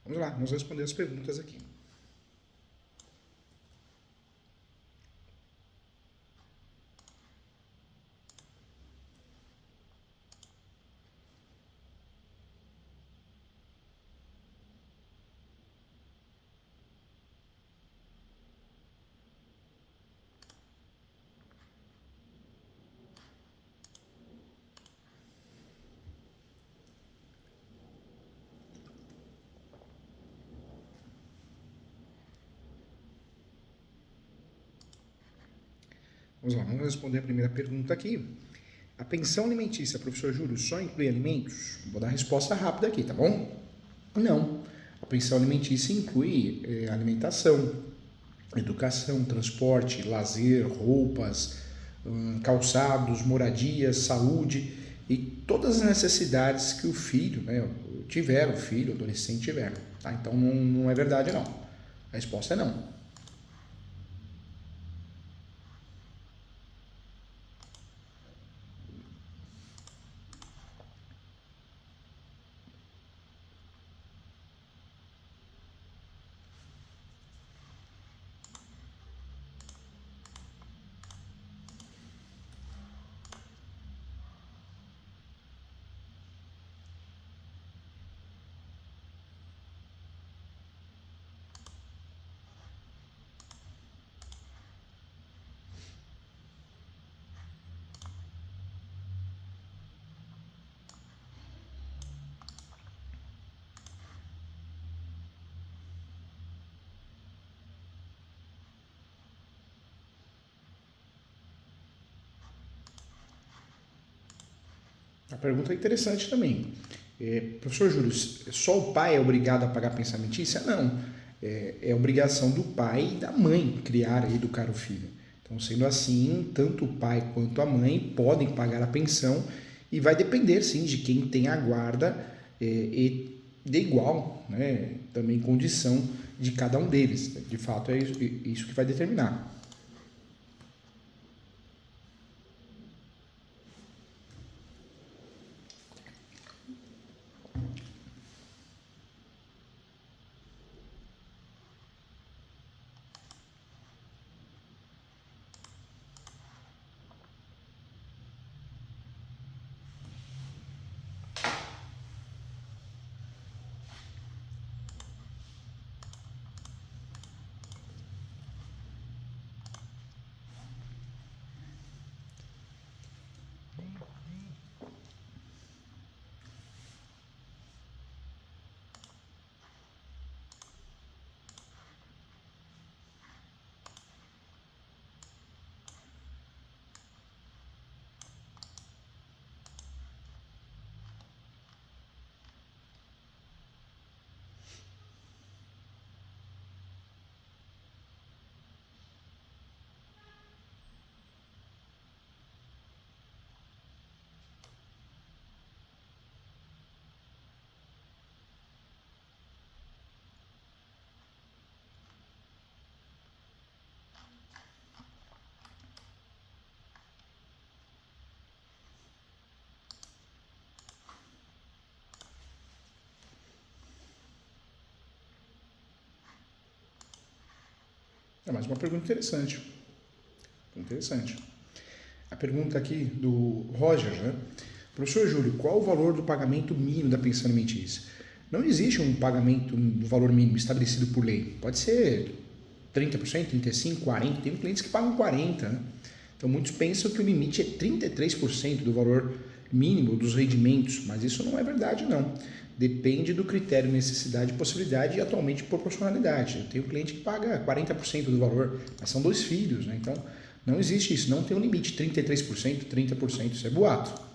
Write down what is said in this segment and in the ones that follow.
Vamos lá, vamos responder as perguntas aqui. Vamos lá, vamos responder a primeira pergunta aqui. A pensão alimentícia, professor Júlio, só inclui alimentos? Vou dar a resposta rápida aqui, tá bom? Não. A pensão alimentícia inclui alimentação, educação, transporte, lazer, roupas, calçados, moradias, saúde e todas as necessidades que o filho, né, tiver, o filho, o adolescente tiver. Tá? Então não é verdade não. A resposta é não. A pergunta é interessante também. Professor Júlio, só o pai é obrigado a pagar a pensão alimentícia? Não. É obrigação do pai e da mãe criar e educar o filho. Então, sendo assim, tanto o pai quanto a mãe podem pagar a pensão e vai depender, sim, de quem tem a guarda e de igual, né, também condição de cada um deles. De fato, é isso que vai determinar. É mais uma pergunta interessante. Interessante. A pergunta aqui do Roger, né? Professor Júlio, qual o valor do pagamento mínimo da pensão alimentícia? Não existe um pagamento do valor mínimo estabelecido por lei. Pode ser 30%, 35%, 40%. Tem clientes que pagam 40%. Né? Então, muitos pensam que o limite é 33% do valor mínimo dos rendimentos, mas isso não é verdade, não. Depende do critério necessidade, possibilidade e atualmente proporcionalidade. Eu tenho cliente que paga 40% do valor, mas são 2 filhos, né? Então, não existe isso, não tem um limite, 33%, 30%, isso é boato.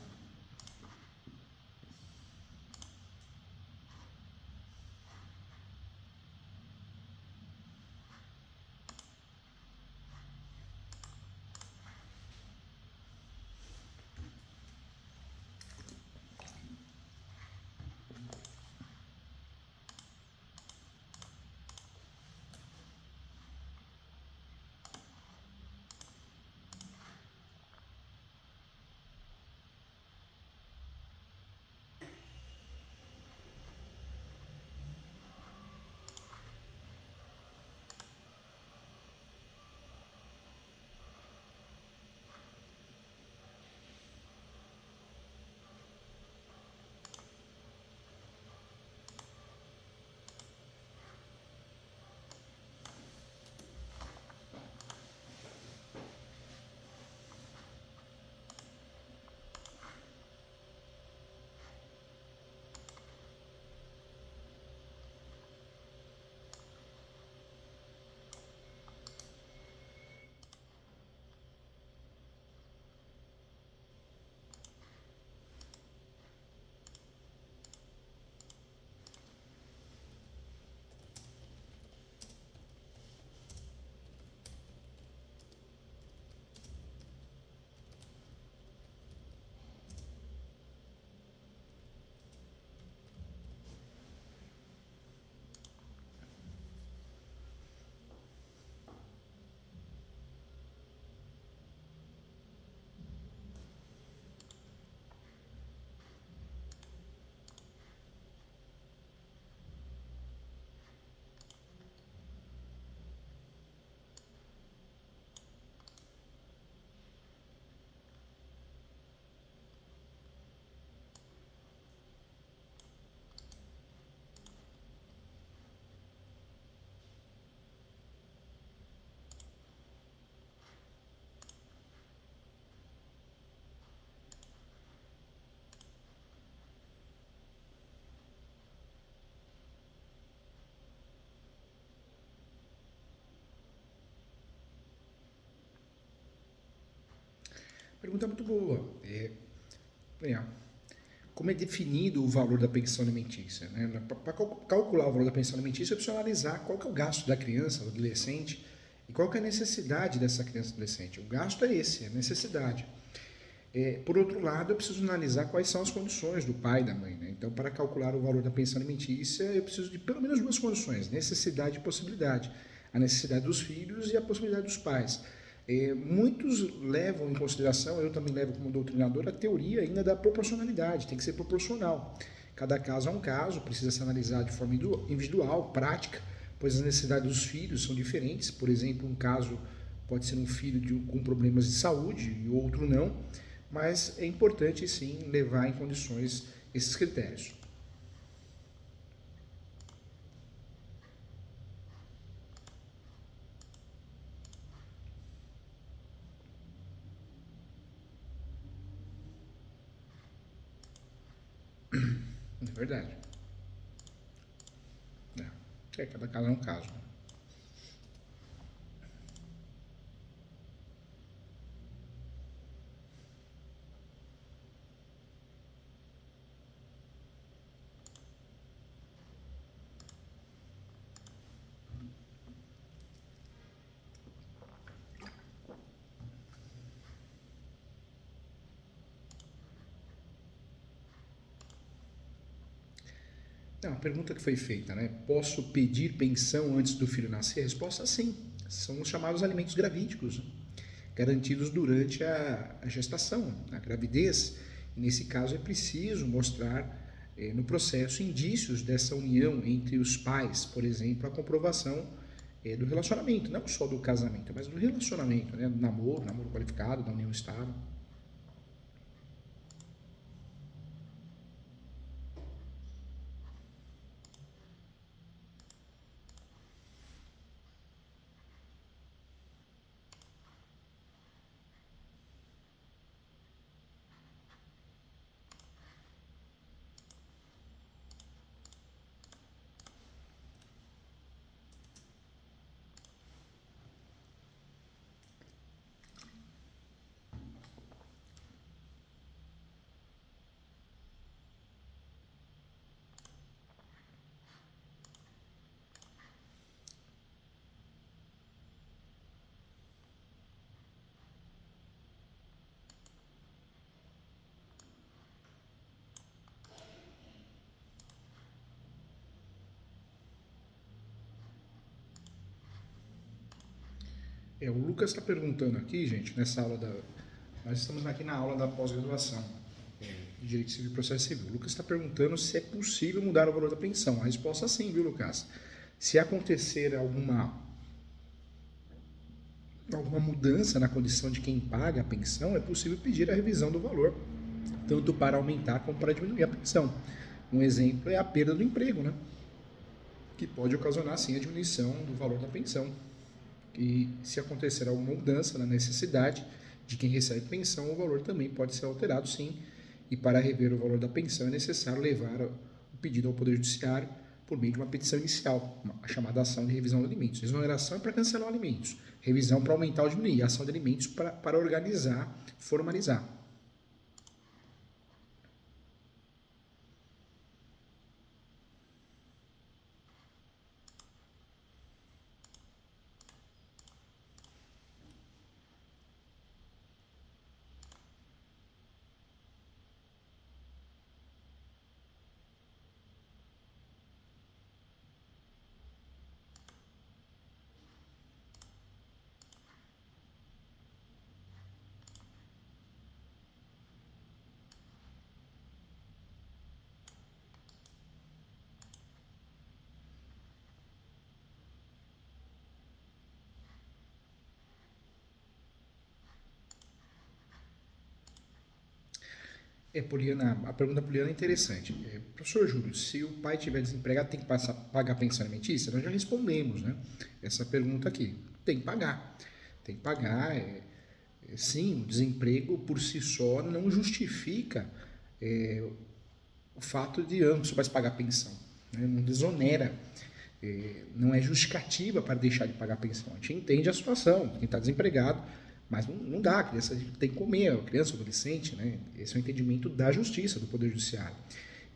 Pergunta muito boa. É, como é definido o valor da pensão alimentícia? Né? Para calcular o valor da pensão alimentícia, é preciso analisar qual que é o gasto da criança, do adolescente, e qual que é a necessidade dessa criança e adolescente. O gasto é esse, é a necessidade. Por outro lado, eu preciso analisar quais são as condições do pai e da mãe. Né? Então, para calcular o valor da pensão alimentícia, eu preciso de pelo menos duas condições: necessidade e possibilidade. A necessidade dos filhos e a possibilidade dos pais. Muitos levam em consideração, eu também levo como doutrinador, a teoria ainda da proporcionalidade, tem que ser proporcional. Cada caso é um caso, precisa ser analisado de forma individual, prática, pois as necessidades dos filhos são diferentes. Por exemplo, um caso pode ser um filho com problemas de saúde e outro não, mas é importante sim levar em condições esses critérios. É verdade. Cada caso é um caso. Não, a pergunta que foi feita, né? Posso pedir pensão antes do filho nascer? A resposta é sim. São os chamados alimentos gravídicos, né? Garantidos durante a gestação, a gravidez. E nesse caso é preciso mostrar no processo indícios dessa união entre os pais, por exemplo, a comprovação do relacionamento, não só do casamento, mas do relacionamento, né? Do namoro qualificado, da união estável. O Lucas está perguntando aqui, gente, nessa aula da. Nós estamos aqui na aula da pós-graduação de Direito Civil e Processo Civil. O Lucas está perguntando se é possível mudar o valor da pensão. A resposta é sim, viu, Lucas? Se acontecer alguma mudança na condição de quem paga a pensão, é possível pedir a revisão do valor, tanto para aumentar como para diminuir a pensão. Um exemplo é a perda do emprego, né? Que pode ocasionar, sim, a diminuição do valor da pensão. E se acontecer alguma mudança na necessidade de quem recebe pensão, o valor também pode ser alterado, sim. E para rever o valor da pensão é necessário levar o pedido ao Poder Judiciário por meio de uma petição inicial, a chamada ação de revisão de alimentos. Exoneração é para cancelar alimentos, revisão para aumentar ou diminuir, ação de alimentos para organizar, formalizar. Poliana, a pergunta da Poliana é interessante. Professor Júlio, se o pai estiver desempregado, tem que pagar pensão alimentícia? Nós já respondemos, né? Essa pergunta aqui. Tem que pagar. Tem que pagar. Sim, o desemprego por si só não justifica o fato de ambos pais pagar pensão. Né? Não desonera. Não é justificativa para deixar de pagar pensão. A gente entende a situação. Quem está desempregado Mas não dá, a criança tem que comer, a criança, o adolescente, né? Esse é o entendimento da justiça, do Poder Judiciário.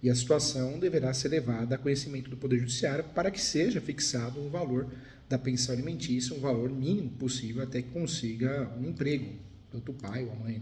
E a situação deverá ser levada a conhecimento do Poder Judiciário para que seja fixado um valor da pensão alimentícia, um valor mínimo possível até que consiga um emprego, tanto o pai ou a mãe.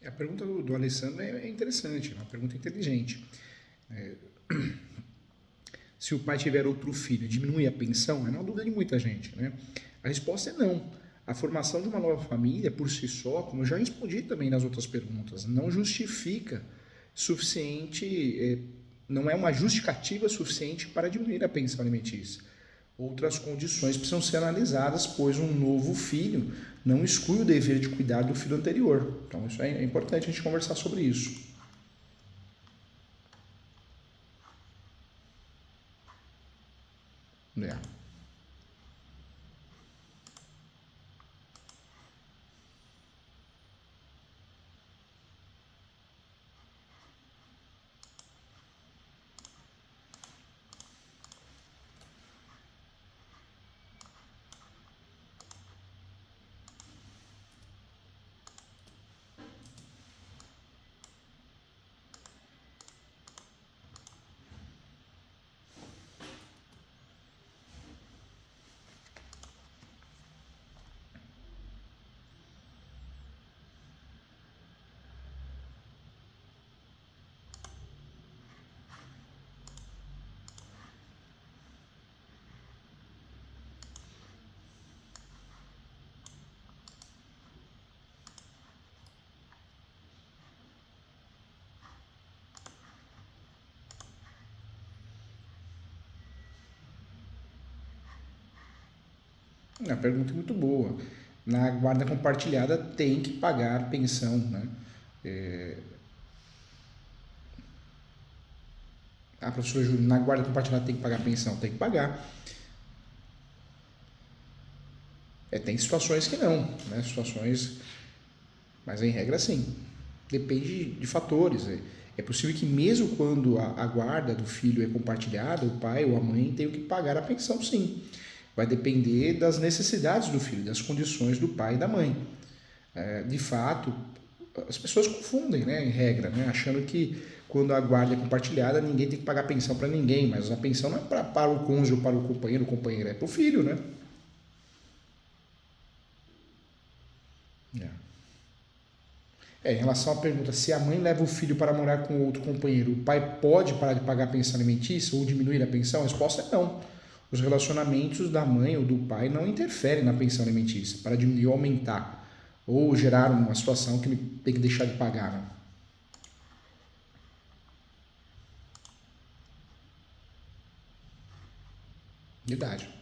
A pergunta do Alessandro é interessante, é uma pergunta inteligente. Se o pai tiver outro filho, diminui a pensão? É uma dúvida de muita gente, né? A resposta é não. A formação de uma nova família, por si só, como eu já respondi também nas outras perguntas, não justifica suficiente, não é uma justificativa suficiente para diminuir a pensão alimentícia. Outras condições precisam ser analisadas, pois um novo filho não exclui o dever de cuidar do filho anterior. Então, isso é importante a gente conversar sobre isso. É. A pergunta é muito boa. Na guarda compartilhada tem que pagar pensão, né? A professora Júlia, na guarda compartilhada tem que pagar pensão? Tem que pagar. Tem situações que não, né? Situações, mas em regra sim. Depende de fatores. É possível que mesmo quando a guarda do filho é compartilhada, o pai ou a mãe tenham que pagar a pensão sim. Vai depender das necessidades do filho, das condições do pai e da mãe. De fato, as pessoas confundem, né, em regra, né, achando que quando a guarda é compartilhada, ninguém tem que pagar pensão para ninguém, mas a pensão não é para o cônjuge ou para o companheiro, é para o filho, né? Em relação à pergunta, se a mãe leva o filho para morar com outro companheiro, o pai pode parar de pagar a pensão alimentícia ou diminuir a pensão? A resposta é não. Os relacionamentos da mãe ou do pai não interferem na pensão alimentícia para diminuir ou aumentar, ou gerar uma situação que ele tem que deixar de pagar. Né? Verdade.